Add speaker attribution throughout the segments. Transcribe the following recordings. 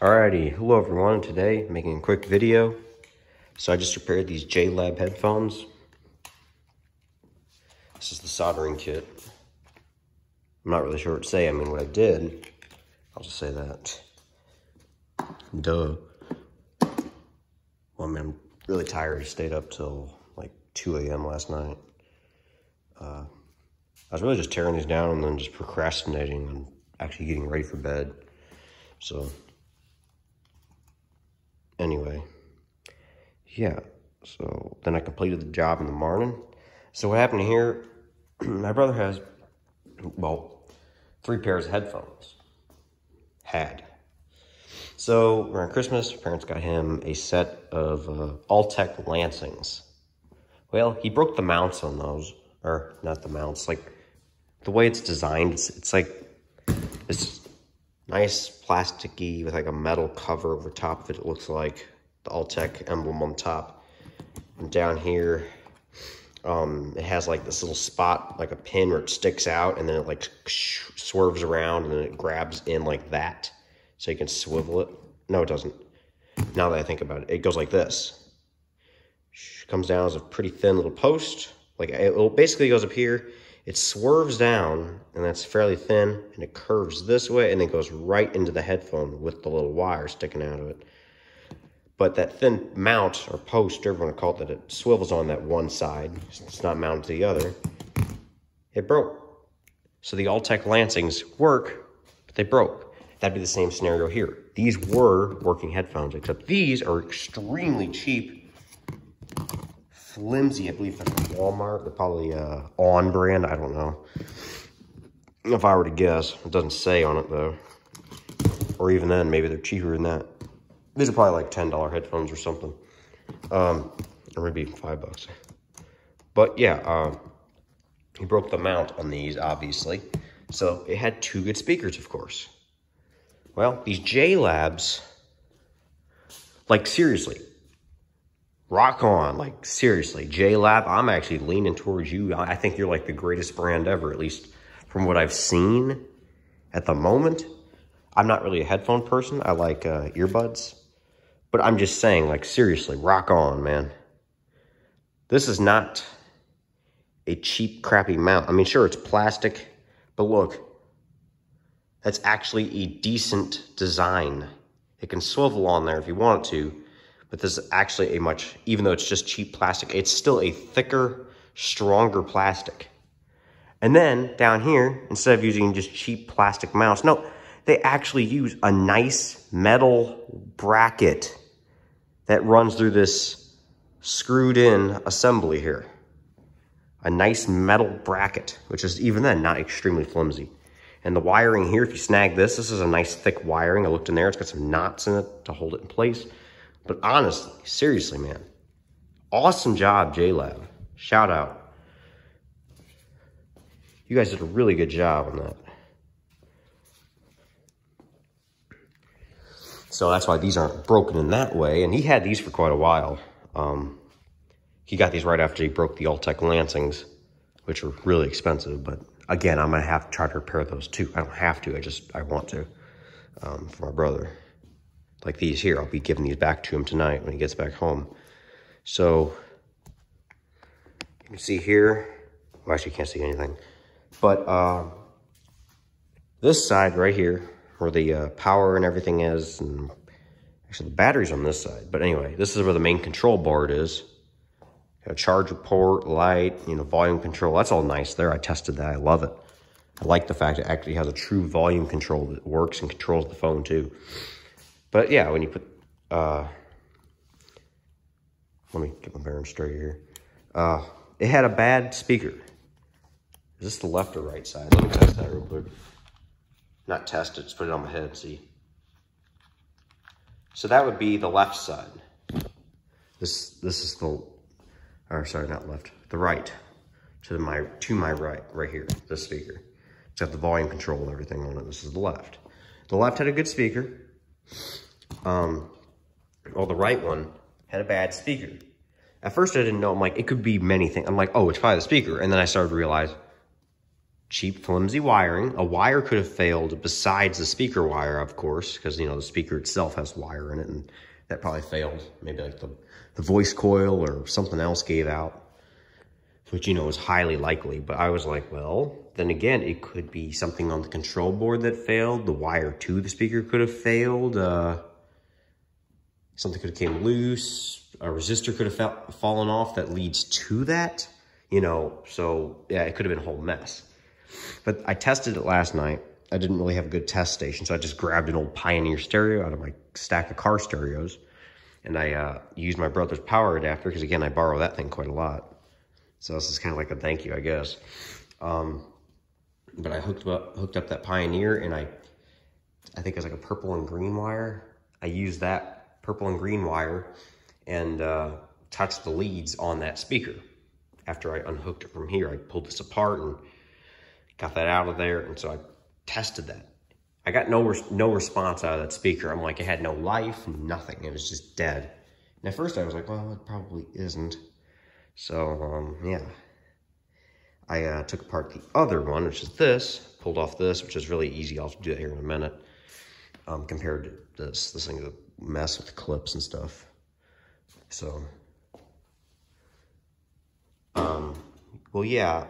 Speaker 1: Alrighty, hello everyone. Today, making a quick video. So I just repaired these JLab headphones. This is the soldering kit. I'm not really sure what to say. I mean, what I did, I'll just say that. Duh. Well, I mean, I'm really tired. I stayed up till like 2 a.m. last night. I was really just tearing these down and then just procrastinating on actually getting ready for bed. So anyway, yeah, so then I completed the job in the morning. So what happened here, my brother has, well, 3 pairs of headphones. So around Christmas, parents got him a set of Altec Lansings. Well, he broke the mounts on those, or not the mounts, like the way it's designed, it's like this nice plasticky with like a metal cover over top of it. It looks like the Altec emblem on top. And down here, it has like this little spot, like a pin where it sticks out and then it like swerves around and then it grabs in like that. So you can swivel it. No, it doesn't. Now that I think about it, it goes like this. Comes down as a pretty thin little post. Like it basically goes up here. It swerves down, and that's fairly thin, and it curves this way, and it goes right into the headphone with the little wire sticking out of it. But that thin mount, or post, whatever you want to call it, that it swivels on that one side, it's not mounted to the other, it broke. So the Altec Lansings work, but they broke. That'd be the same scenario here. These were working headphones, except these are extremely cheap. Flimsy, I believe they're from Walmart. They're probably On brand, I don't know. If I were to guess, it doesn't say on it though. Or even then, maybe they're cheaper than that. These are probably like $10 headphones or something. Or maybe even $5. But yeah, he broke the mount on these, obviously. So it had 2 good speakers, of course. Well, these JLabs, like seriously, rock on, like seriously, JLab, I'm actually leaning towards you. I think you're like the greatest brand ever, at least from what I've seen at the moment. I'm not really a headphone person. I like earbuds, but I'm just saying, like seriously, rock on, man. This is not a cheap, crappy mount. I mean, sure, it's plastic, but look, that's actually a decent design. It can swivel on there if you want it to. But this is actually a much, even though it's just cheap plastic, it's still a thicker, stronger plastic. And then down here, instead of using just cheap plastic mounts, no, they actually use a nice metal bracket that runs through this screwed in assembly here. A nice metal bracket, which is even then not extremely flimsy. And the wiring here, if you snag this is a nice thick wiring. I looked in there, it's got some knots in it to hold it in place. But honestly, seriously, man, awesome job, JLab. Shout out. You guys did a really good job on that. So that's why these aren't broken in that way. And he had these for quite a while. He got these right after he broke the Altec Lansings, which are really expensive. But again, I'm going to have to try to repair those too. I don't have to, I want to, for my brother. Like these here, I'll be giving these back to him tonight when he gets back home. So, you can see here, well, actually you can't see anything. But this side right here, where the power and everything is, and actually the battery's on this side. But anyway, this is where the main control board is. Got a charger port, light, volume control. That's all nice there. I tested that. I love it. I like the fact it actually has a true volume control that works and controls the phone too. But yeah, when you put, let me get my bearings straight here. It had a bad speaker. Is this the left or right side? Let me test that real quick. Not test it, just put it on my head, see. So that would be the left side. This is the, or sorry, not left, the right. To my right here, this speaker. It's got the volume control and everything on it. This is the left. The left had a good speaker. Well, the right one had a bad speaker. At first I didn't know, I'm like, it could be many things. I'm like, oh, it's probably the speaker. And then I started to realize, cheap, flimsy wiring. A wire could have failed besides the speaker wire, of course, because, you know, the speaker itself has wire in it, and that probably failed. Maybe like the voice coil or something else gave out, which, you know, is highly likely. But I was like, well, then again, it could be something on the control board that failed. The wire to the speaker could have failed. Something could have came loose. A resistor could have fallen off that leads to that, you know. So, yeah, it could have been a whole mess. But I tested it last night. I didn't really have a good test station, so I just grabbed an old Pioneer stereo out of my stack of car stereos. And I used my brother's power adapter, because, again, I borrow that thing quite a lot. So this is kind of like a thank you, I guess. But I hooked up that Pioneer, and I think it was like a purple and green wire. I used that purple and green wire and touched the leads on that speaker. After I unhooked it from here, I pulled this apart and got that out of there, and so I tested that. I got no response out of that speaker. I'm like, it had no life, nothing. It was just dead. And at first I was like, well, it probably isn't. So, yeah. I took apart the other one, which is this, pulled off this, which is really easy. I'll do that here in a minute. Compared to this thing is a mess with the clips and stuff. So, well, yeah.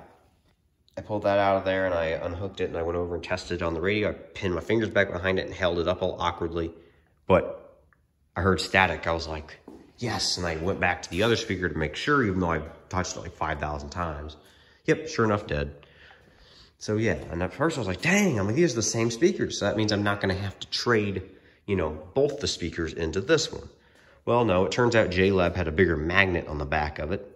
Speaker 1: I pulled that out of there and I unhooked it and I went over and tested it on the radio. I pinned my fingers back behind it and held it up all awkwardly. But I heard static. I was like, yes. And I went back to the other speaker to make sure, even though I touched it like 5,000 times. Yep, sure enough, dead. So yeah, and at first I was like, dang, I'm like, these are the same speakers. So that means I'm not going to have to trade, you know, both the speakers into this one. Well, no, it turns out JLab had a bigger magnet on the back of it.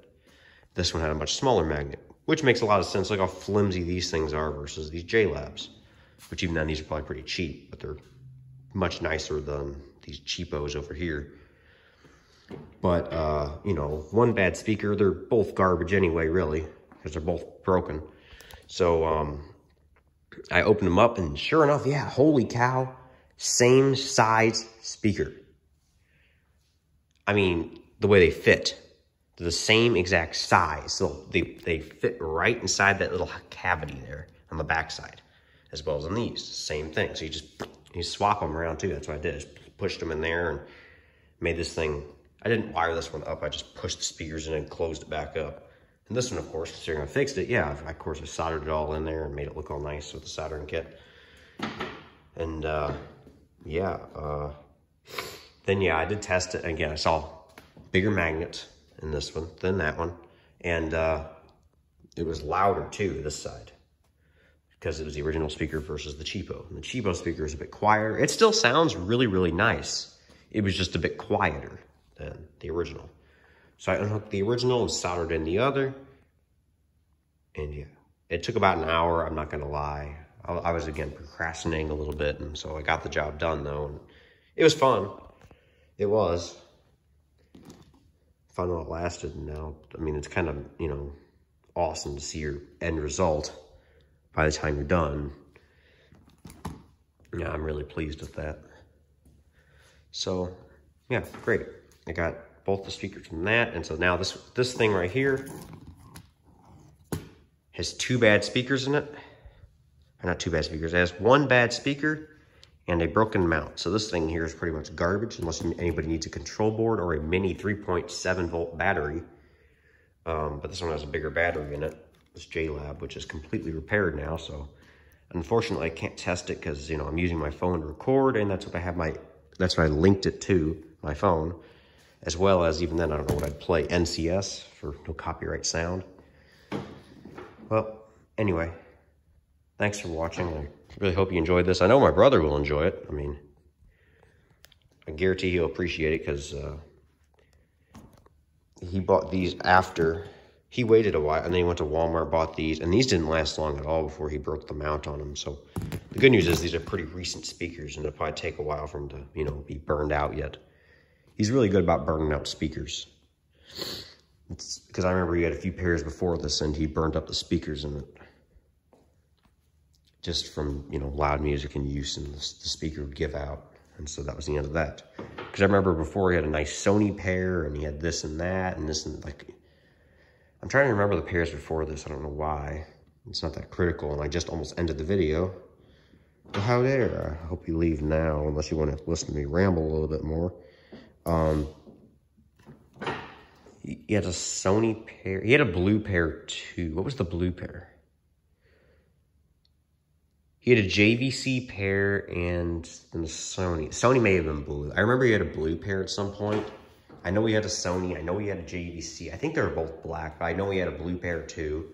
Speaker 1: This one had a much smaller magnet, which makes a lot of sense. Look how flimsy these things are versus these JLabs, which even then, these are probably pretty cheap, but they're much nicer than these cheapos over here. But, you know, one bad speaker, they're both garbage anyway, really, because they're both broken. So, I opened them up, and sure enough, yeah, holy cow, same size speaker. I mean, the way they fit. They're the same exact size. So they fit right inside that little cavity there on the backside, as well as on these. Same thing. So you swap them around too. That's what I did. Just pushed them in there and made this thing. I didn't wire this one up. I just pushed the speakers in and closed it back up. And this one, of course, considering I fixed it, yeah, of course I soldered it all in there and made it look all nice with the soldering kit. And yeah, then yeah, I did test it. Again, I saw bigger magnet in this one than that one, and it was louder too this side because it was the original speaker versus the cheapo. And the cheapo speaker is a bit quieter. It still sounds really, really nice. It was just a bit quieter than the original. So I unhooked the original and soldered in the other, and yeah, it took about an hour. I'm not gonna lie. I was again procrastinating a little bit, and so I got the job done though, and it was fun. It was fun while it lasted. And now, I mean, it's kind of, you know, awesome to see your end result by the time you're done. Yeah, I'm really pleased with that. So, yeah, great. I got both the speakers from that, and so now this thing right here has two bad speakers in it. Or not two bad speakers. It has one bad speaker and a broken mount. So this thing here is pretty much garbage unless anybody needs a control board or a mini 3.7 volt battery. But this one has a bigger battery in it, this JLab, which is completely repaired now. So unfortunately I can't test it because, you know, I'm using my phone to record, and that's what that's what I linked it to, my phone, as well as, even then, I don't know what I'd play, NCS for no copyright sound. Well, anyway, thanks for watching. I really hope you enjoyed this. I know my brother will enjoy it. I mean, I guarantee he'll appreciate it because he bought these after. He waited a while, and then he went to Walmart, bought these, and these didn't last long at all before he broke the mount on them. So the good news is these are pretty recent speakers, and it'll probably take a while for them to, you know, be burned out yet. He's really good about burning out speakers. It's because I remember he had a few pairs before this, and he burned up the speakers in it. Just from, you know, loud music and use, and the speaker would give out. And so that was the end of that. Because I remember before he had a nice Sony pair, and he had this and that, and this, and like, I'm trying to remember the pairs before this. I don't know why. It's not that critical, and I just almost ended the video. Well, how dare I hope you leave now, unless you want to listen to me ramble a little bit more. He had a Sony pair. He had a blue pair too. What was the blue pair? He had a JVC pair and then a Sony. Sony may have been blue. I remember he had a blue pair at some point. I know he had a Sony. I know he had a JVC. I think they were both black, but I know he had a blue pair too.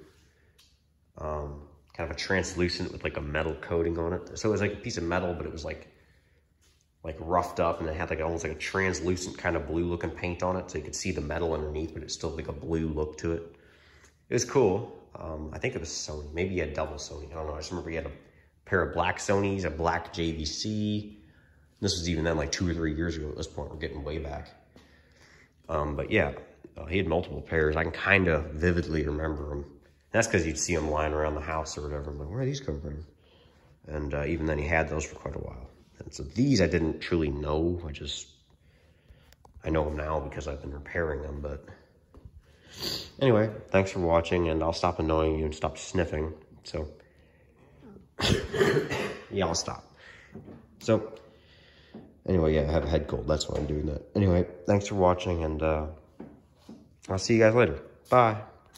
Speaker 1: Kind of a translucent with like a metal coating on it. So it was like a piece of metal, but it was like roughed up, and it had like almost like a translucent kind of blue looking paint on it. So you could see the metal underneath, but it's still like a blue look to it. It was cool. I think it was Sony. Maybe he had double Sony. I don't know. I just remember he had a pair of black Sonys, a black JVC. This was even then like 2 or 3 years ago at this point. We're getting way back. But yeah, he had multiple pairs. I can kind of vividly remember them. That's because you'd see them lying around the house or whatever. I'm like, where are these coming from? And even then, he had those for quite a while. And so these I didn't truly know. I know them now because I've been repairing them. But anyway, thanks for watching, and I'll stop annoying you and stop sniffing. So yeah, I'll stop. So anyway, yeah, I have a head cold. That's why I'm doing that. Anyway, thanks for watching, and I'll see you guys later. Bye.